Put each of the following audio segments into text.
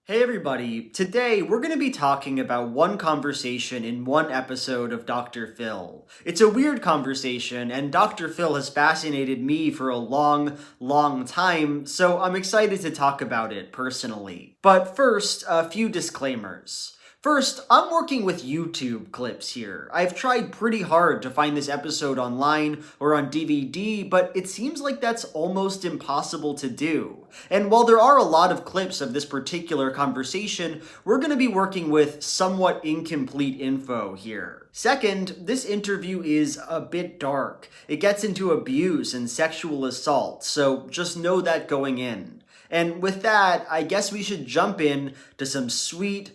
Hey everybody, today we're going to be talking about one conversation in one episode of Dr. Phil. It's a weird conversation, and Dr. Phil has fascinated me for a long time, so I'm excited to talk about it personally. But first, a few disclaimers. First, I'm working with YouTube clips here. I've tried pretty hard to find this episode online or on DVD, but it seems like that's almost impossible to do. And while there are a lot of clips of this particular conversation, we're going to be working with somewhat incomplete info here. Second, this interview is a bit dark. It gets into abuse and sexual assault, so just know that going in. And with that, I guess we should jump in to some sweet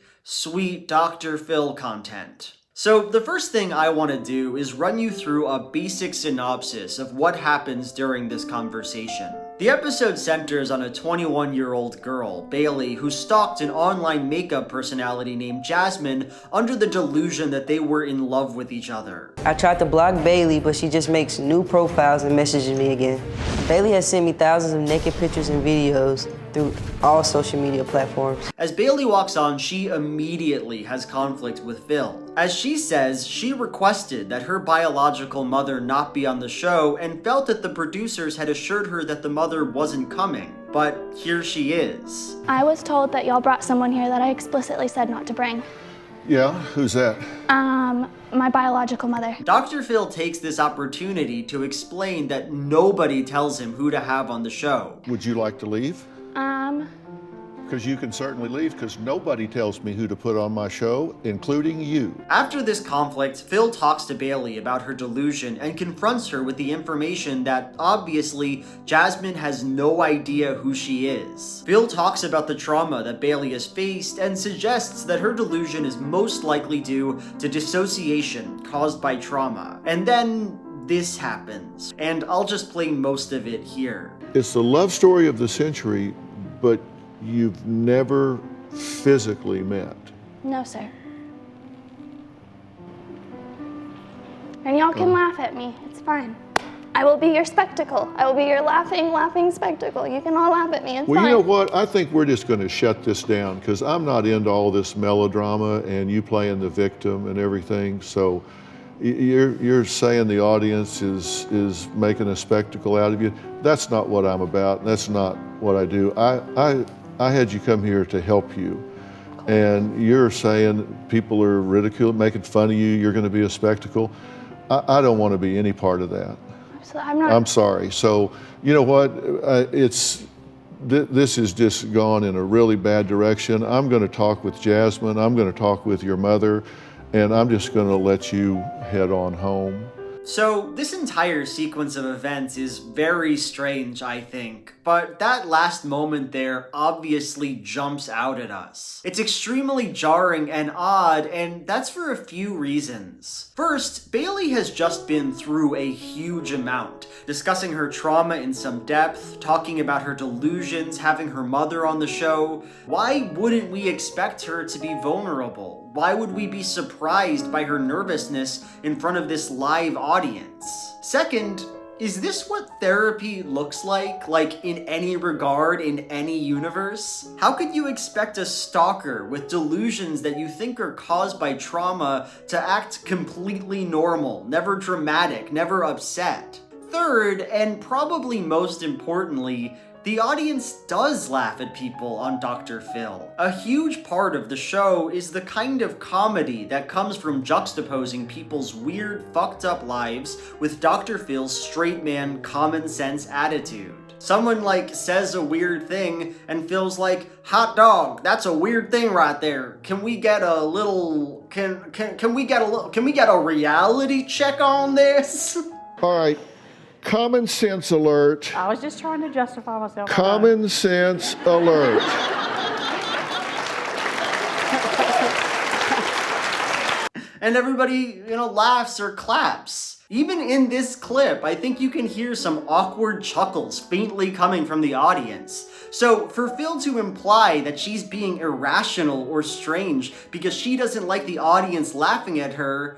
Dr. Phil content. So the first thing I want to do is run you through a basic synopsis of what happens during this conversation. The episode centers on a 21-year-old girl, Bailey, who stalked an online makeup personality named Jasmine under the delusion that they were in love with each other. I tried to block Bailey, but she just makes new profiles and messages me again. Bailey has sent me thousands of naked pictures and videos through all social media platforms. As Bailey walks on, she immediately has conflict with Phil. As she says, she requested that her biological mother not be on the show and felt that the producers had assured her that the mother wasn't coming. But here she is. I was told that y'all brought someone here that I explicitly said not to bring. Yeah, who's that? My biological mother. Dr. Phil takes this opportunity to explain that nobody tells him who to have on the show. Would you like to leave? Because you can certainly leave, because nobody tells me who to put on my show, including you. After this conflict, Phil talks to Bailey about her delusion and confronts her with the information that, obviously, Jasmine has no idea who she is. Phil talks about the trauma that Bailey has faced and suggests that her delusion is most likely due to dissociation caused by trauma. And then this happens, and I'll just play most of it here. It's the love story of the century, but you've never physically met. No, sir. And y'all can laugh at me. It's fine. I will be your spectacle. I will be your laughing spectacle. You can all laugh at me. It's fine. Well, you know what? I think we're just going to shut this down, because I'm not into all this melodrama and you playing the victim and everything. So you're saying the audience is making a spectacle out of you. That's not what I'm about. That's not what I do. I had you come here to help you, and you're saying people are ridiculing, making fun of you, you're going to be a spectacle. I don't want to be any part of that. I'm sorry. So, you know what? This has just gone in a really bad direction. I'm going to talk with Jasmine. I'm going to talk with your mother, and I'm just going to let you head on home. So, this entire sequence of events is very strange, I think, but that last moment there obviously jumps out at us. It's extremely jarring and odd, and that's for a few reasons. First, Bailey has just been through a huge amount, discussing her trauma in some depth, talking about her delusions, having her mother on the show. Why wouldn't we expect her to be vulnerable? Why would we be surprised by her nervousness in front of this live audience? Second, is this what therapy looks like in any regard, in any universe? How could you expect a stalker with delusions that you think are caused by trauma to act completely normal, never dramatic, never upset? Third, and probably most importantly, the audience does laugh at people on Dr. Phil. A huge part of the show is the kind of comedy that comes from juxtaposing people's weird, fucked up lives with Dr. Phil's straight man, common sense attitude. Someone says a weird thing and Phil's like, hot dog, that's a weird thing right there. Can we get a little, can we get a reality check on this? All right. Common sense alert. I was just trying to justify myself. Common sense alert. And everybody, laughs or claps. Even in this clip, I think you can hear some awkward chuckles faintly coming from the audience. So for Phil to imply that she's being irrational or strange because she doesn't like the audience laughing at her,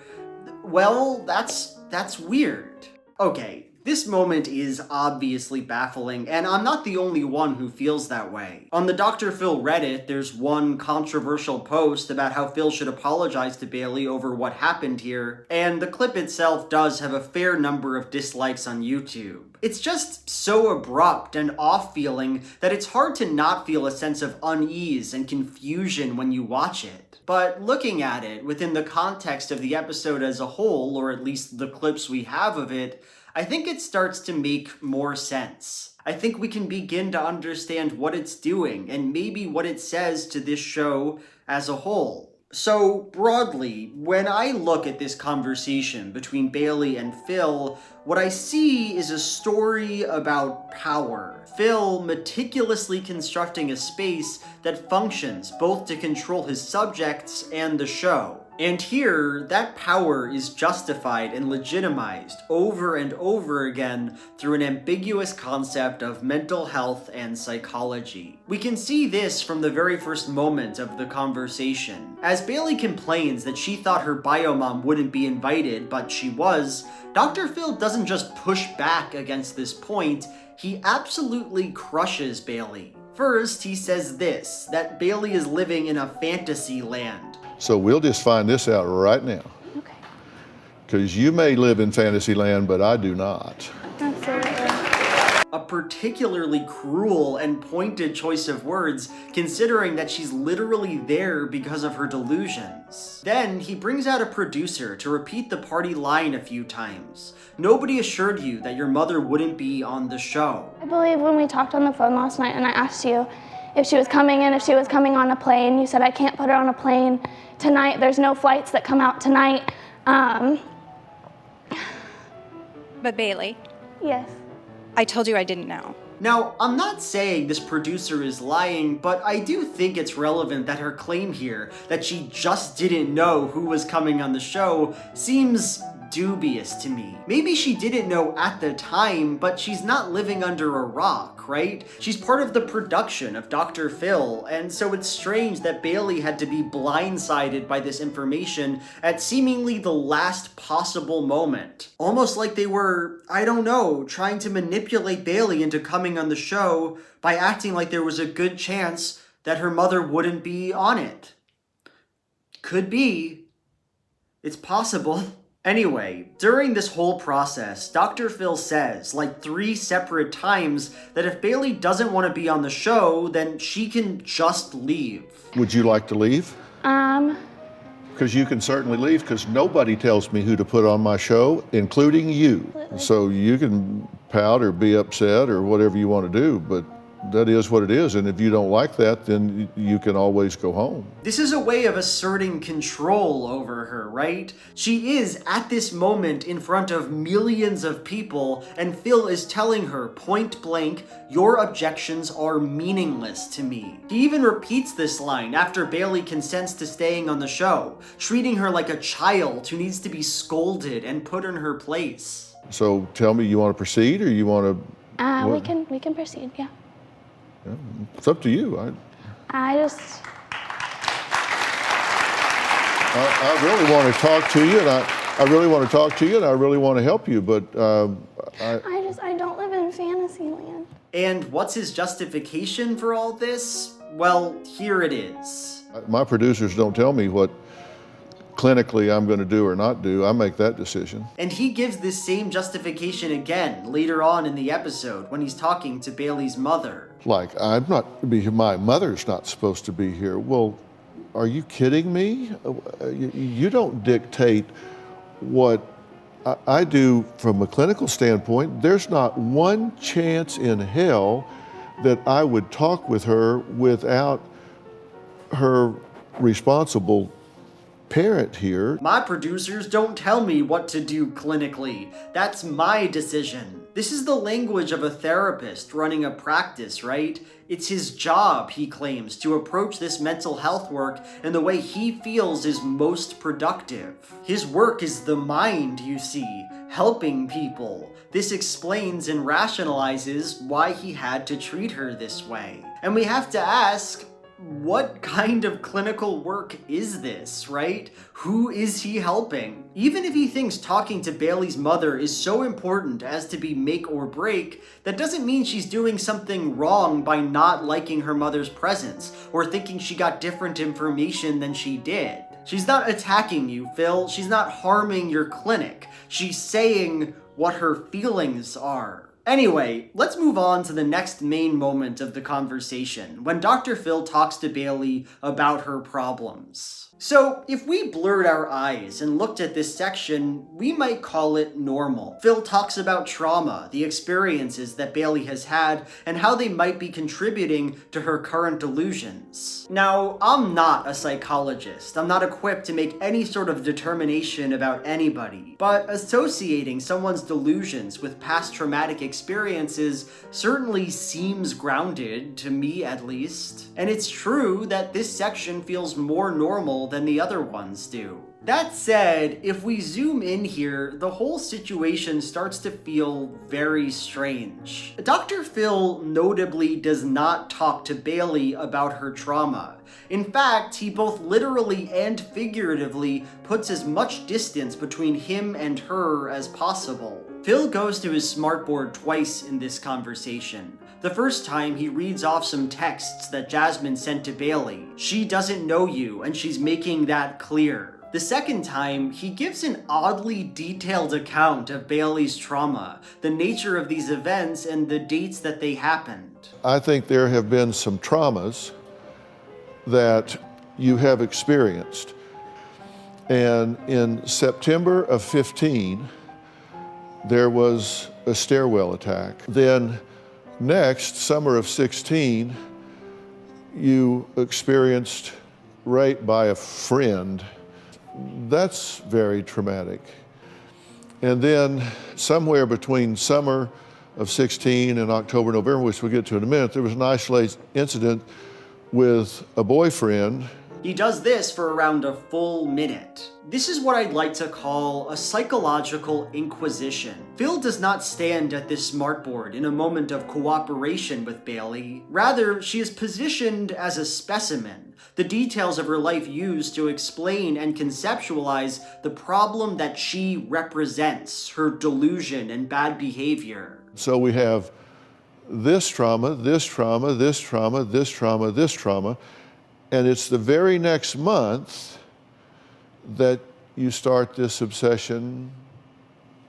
well, that's weird. Okay, This moment is obviously baffling, and I'm not the only one who feels that way. On the Dr. Phil Reddit, there's one controversial post about how Phil should apologize to Bailey over what happened here, and the clip itself does have a fair number of dislikes on YouTube. It's just so abrupt and off-feeling that it's hard to not feel a sense of unease and confusion when you watch it. But looking at it within the context of the episode as a whole, or at least the clips we have of it, I think it starts to make more sense. I think we can begin to understand what it's doing and maybe what it says to this show as a whole. So broadly, when I look at this conversation between Bailey and Phil, what I see is a story about power. Phil meticulously constructing a space that functions both to control his subjects and the show. And here, that power is justified and legitimized over and over again through an ambiguous concept of mental health and psychology. We can see this from the very first moment of the conversation. As Bailey complains that she thought her biomom wouldn't be invited, but she was, Dr. Phil doesn't just push back against this point, he absolutely crushes Bailey. First, he says this, that Bailey is living in a fantasy land. So we'll just find this out right now. Okay. Because you may live in fantasy land, but I do not. Absolutely. A particularly cruel and pointed choice of words, considering that she's literally there because of her delusions. Then, he brings out a producer to repeat the party line a few times. Nobody assured you that your mother wouldn't be on the show. I believe when we talked on the phone last night and I asked you if she was coming in, if she was coming on a plane, you said I can't put her on a plane tonight. There's no flights that come out tonight. But Bailey, Yes. I told you I didn't know. Now, I'm not saying this producer is lying, but I do think it's relevant that her claim here that she just didn't know who was coming on the show seems dubious to me. Maybe she didn't know at the time, but she's not living under a rock, right? She's part of the production of Dr. Phil, and so it's strange that Bailey had to be blindsided by this information at seemingly the last possible moment. Almost like they were, I don't know, trying to manipulate Bailey into coming on the show by acting like there was a good chance that her mother wouldn't be on it. Could be. It's possible. Anyway, during this whole process, Dr. Phil says, like 3 separate times, that if Bailey doesn't want to be on the show, then she can just leave. Would you like to leave? Because you can certainly leave, because nobody tells me who to put on my show, including you. So you can pout or be upset or whatever you want to do, but that is what it is. And if you don't like that, then you can always go home. This is a way of asserting control over her, right? She is, at this moment, in front of millions of people, and Phil is telling her, point blank, your objections are meaningless to me. He even repeats this line after Bailey consents to staying on the show, treating her like a child who needs to be scolded and put in her place. So tell me, you want to proceed or you want to... We can proceed, yeah. It's up to you. I really want to talk to you, and I really want to talk to you, and I really want to help you, but I don't live in fantasy land. And what's his justification for all this? Well, here it is. my producers don't tell me what clinically I'm going to do or not do. I make that decision. And he gives this same justification again later on in the episode when he's talking to Bailey's mother. Like, my mother's not supposed to be here. Well, are you kidding me? You don't dictate what I do from a clinical standpoint. There's not one chance in hell that I would talk with her without her responsible parent here. My producers don't tell me what to do clinically. That's my decision. This is the language of a therapist running a practice, right? It's his job, he claims, to approach this mental health work in the way he feels is most productive. His work is the mind, you see, helping people. This explains and rationalizes why he had to treat her this way. And we have to ask, what kind of clinical work is this, right? Who is he helping? Even if he thinks talking to Bailey's mother is so important as to be make or break, that doesn't mean she's doing something wrong by not liking her mother's presence or thinking she got different information than she did. She's not attacking you, Phil. She's not harming your clinic. She's saying what her feelings are. Anyway, let's move on to the next main moment of the conversation, when Dr. Phil talks to Bailey about her problems. So, if we blurred our eyes and looked at this section, we might call it normal. Phil talks about trauma, the experiences that Bailey has had, and how they might be contributing to her current delusions. Now, I'm not a psychologist. I'm not equipped to make any sort of determination about anybody, but associating someone's delusions with past traumatic experiences certainly seems grounded, to me at least. And it's true that this section feels more normal than the other ones do. That said, if we zoom in here, the whole situation starts to feel very strange. Dr. Phil notably does not talk to Bailey about her trauma. In fact, he both literally and figuratively puts as much distance between him and her as possible. Phil goes to his smartboard twice in this conversation. The first time, he reads off some texts that Jasmine sent to Bailey. She doesn't know you, and she's making that clear. The second time, he gives an oddly detailed account of Bailey's trauma, the nature of these events, and the dates that they happened. I think there have been some traumas that you have experienced. And in September of 15, there was a stairwell attack. Then next, summer of 16, you experienced rape by a friend. That's very traumatic. And then somewhere between summer of 16 and October, November, which we'll get to in a minute, there was an isolated incident with a boyfriend. He does this for around a full minute. This is what I'd like to call a psychological inquisition. Phil does not stand at this smartboard in a moment of cooperation with Bailey. Rather, she is positioned as a specimen, the details of her life used to explain and conceptualize the problem that she represents, her delusion and bad behavior. So we have this trauma, this trauma, this trauma, this trauma, this trauma, and it's the very next month that you start this obsession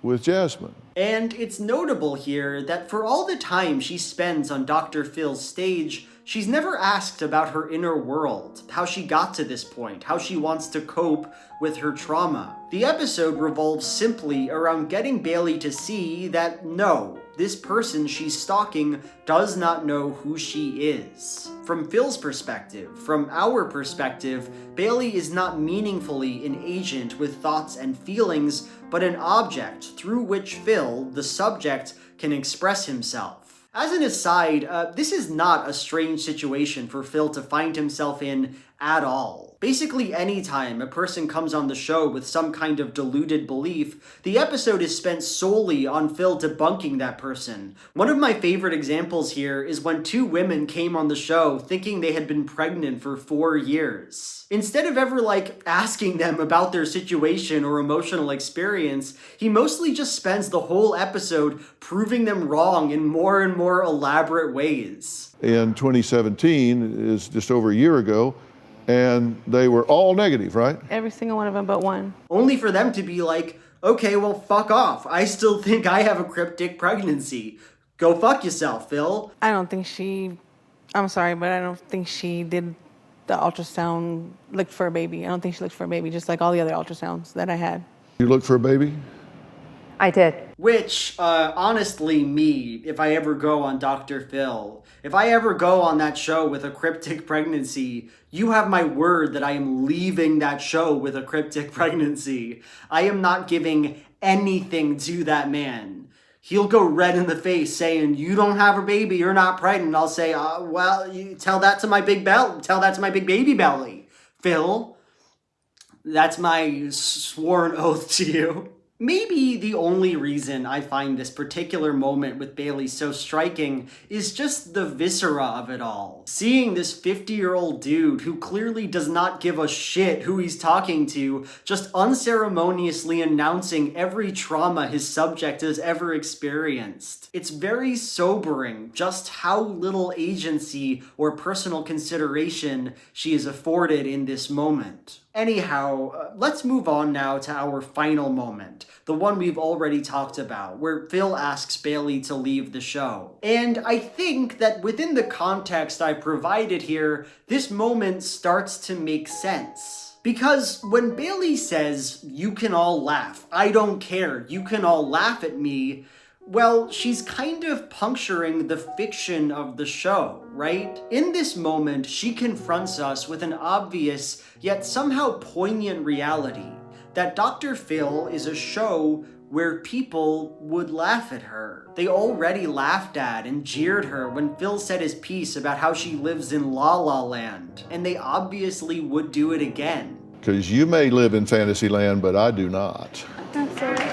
with Jasmine. And it's notable here that for all the time she spends on Dr. Phil's stage, she's never asked about her inner world, how she got to this point, how she wants to cope with her trauma. The episode revolves simply around getting Bailey to see that no, this person she's stalking does not know who she is. From Phil's perspective, from our perspective, Bailey is not meaningfully an agent with thoughts and feelings, but an object through which Phil, the subject, can express himself. As an aside, this is not a strange situation for Phil to find himself in at all. Basically, anytime a person comes on the show with some kind of deluded belief, the episode is spent solely on Phil debunking that person. One of my favorite examples here is when two women came on the show thinking they had been pregnant for 4 years. Instead of ever asking them about their situation or emotional experience, he mostly just spends the whole episode proving them wrong in more and more elaborate ways. In 2017, is just over a year ago, and they were all negative, right? Every single one of them but one. Only for them to be like, okay, well, fuck off. I still think I have a cryptic pregnancy. Go fuck yourself, Phil. I'm sorry, but I don't think she did the ultrasound, looked for a baby. I don't think she looked for a baby, just like all the other ultrasounds that I had. You looked for a baby? I did. Which, honestly, me, if I ever go on Dr. Phil, if I ever go on that show with a cryptic pregnancy, you have my word that I am leaving that show with a cryptic pregnancy. I am not giving anything to that man. He'll go red in the face saying, you don't have a baby, you're not pregnant. I'll say, well, you tell that to my big baby belly, Phil. That's my sworn oath to you. Maybe the only reason I find this particular moment with Bailey so striking is just the viscera of it all. Seeing this 50-year-old dude who clearly does not give a shit who he's talking to, just unceremoniously announcing every trauma his subject has ever experienced. It's very sobering just how little agency or personal consideration she is afforded in this moment. Anyhow, let's move on now to our final moment, the one we've already talked about, where Phil asks Bailey to leave the show. And I think that within the context I provided here, this moment starts to make sense. Because when Bailey says, "You can all laugh, I don't care, you can all laugh at me," well, she's kind of puncturing the fiction of the show, right? In this moment, she confronts us with an obvious, yet somehow poignant reality, that Dr. Phil is a show where people would laugh at her. They already laughed at and jeered her when Phil said his piece about how she lives in La La Land, and they obviously would do it again. Because you may live in Fantasyland, but I do not. Absolutely.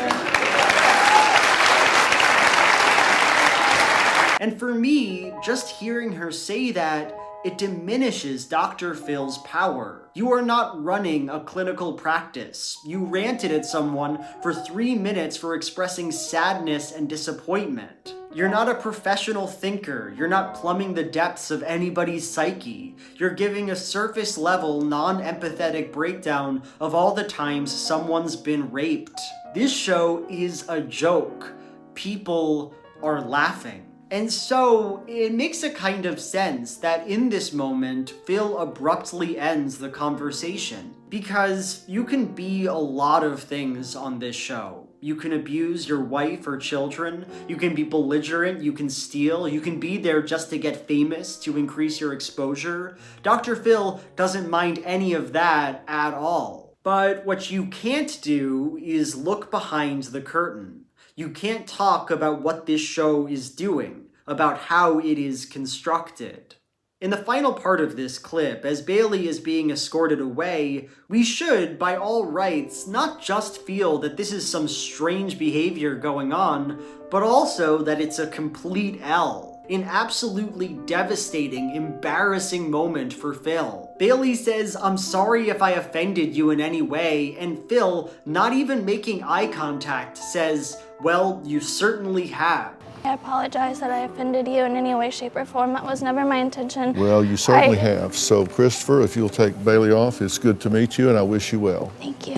And for me, just hearing her say that, it diminishes Dr. Phil's power. You are not running a clinical practice. You ranted at someone for 3 minutes for expressing sadness and disappointment. You're not a professional thinker. You're not plumbing the depths of anybody's psyche. You're giving a surface level, non-empathetic breakdown of all the times someone's been raped. This show is a joke. People are laughing. And so, it makes a kind of sense that in this moment, Phil abruptly ends the conversation. Because you can be a lot of things on this show. You can abuse your wife or children, you can be belligerent, you can steal, you can be there just to get famous, to increase your exposure. Dr. Phil doesn't mind any of that at all. But what you can't do is look behind the curtain. You can't talk about what this show is doing, about how it is constructed. In the final part of this clip, as Bailey is being escorted away, we should, by all rights, not just feel that this is some strange behavior going on, but also that it's a complete L. An absolutely devastating, embarrassing moment for Phil. Bailey says, "I'm sorry if I offended you in any way," and Phil, not even making eye contact, says, "Well, you certainly have." I apologize that I offended you in any way, shape, or form. That was never my intention. Well, you certainly have. So, Christopher, if you'll take Bailey off, it's good to meet you, and I wish you well. Thank you.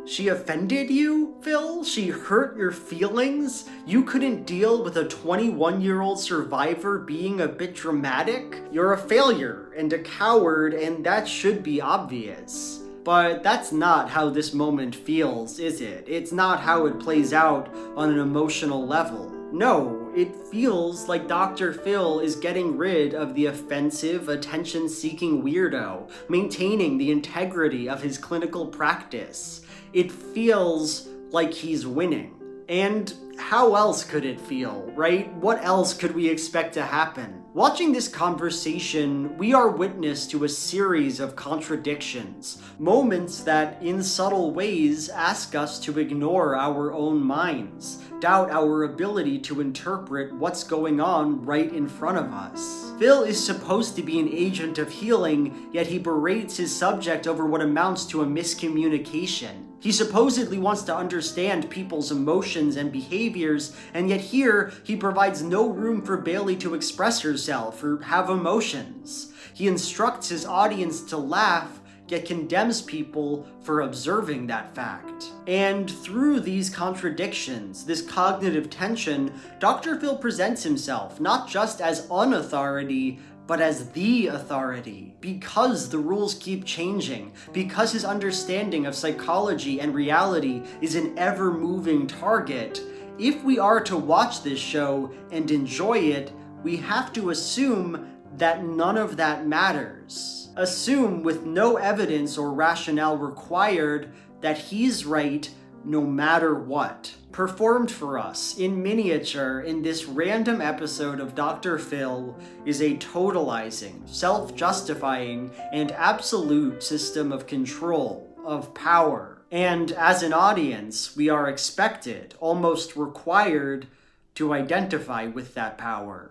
She offended you, Phil? She hurt your feelings? You couldn't deal with a 21-year-old survivor being a bit dramatic? You're a failure and a coward, and that should be obvious. But that's not how this moment feels, is it? It's not how it plays out on an emotional level. No, it feels like Dr. Phil is getting rid of the offensive, attention-seeking weirdo, maintaining the integrity of his clinical practice. It feels like he's winning. And how else could it feel, right? What else could we expect to happen? Watching this conversation, we are witness to a series of contradictions, moments that, in subtle ways, ask us to ignore our own minds, doubt our ability to interpret what's going on right in front of us. Phil is supposed to be an agent of healing, yet he berates his subject over what amounts to a miscommunication. He supposedly wants to understand people's emotions and behaviors, and yet here, he provides no room for Bailey to express herself or have emotions. He instructs his audience to laugh, yet condemns people for observing that fact. And through these contradictions, this cognitive tension, Dr. Phil presents himself not just as an authority, but as the authority. Because the rules keep changing, because his understanding of psychology and reality is an ever-moving target, if we are to watch this show and enjoy it, we have to assume that none of that matters. Assume with no evidence or rationale required that he's right no matter what. Performed for us in miniature in this random episode of Dr. Phil is a totalizing, self-justifying, and absolute system of control, of power. And as an audience, we are expected, almost required, to identify with that power.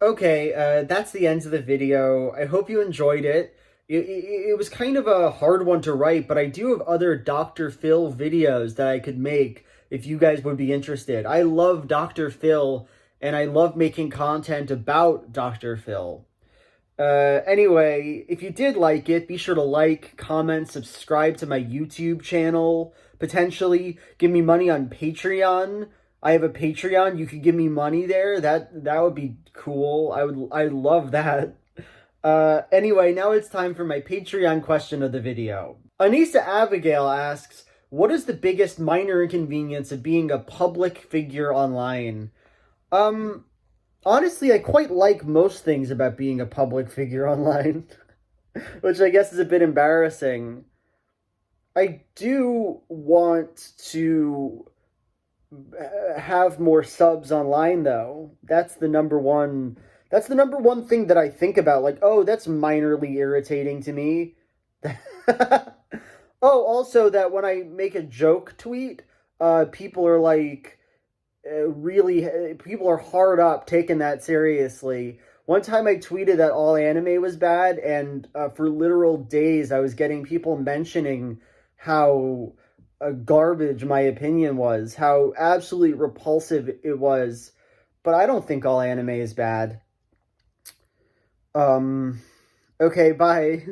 Okay, that's the end of the video. I hope you enjoyed it. It was kind of a hard one to write, but I do have other Dr. Phil videos that I could make if you guys would be interested. I love Dr. Phil, and I love making content about Dr. Phil. Anyway, if you did like it, be sure to like, comment, subscribe to my YouTube channel, potentially give me money on Patreon. I have a Patreon. You could give me money there. That would be cool. I love that. Anyway, now it's time for my Patreon question of the video. Anissa Abigail asks, what is the biggest minor inconvenience of being a public figure online? Honestly, I quite like most things about being a public figure online, which I guess is a bit embarrassing. I do want to have more subs online, though. That's the number one thing that I think about. Like, oh, that's minorly irritating to me. Oh, also that when I make a joke tweet, people are like, people are hard up taking that seriously. One time I tweeted that all anime was bad, and for literal days I was getting people mentioning how garbage my opinion was, how absolutely repulsive it was. But I don't think all anime is bad. Okay, bye.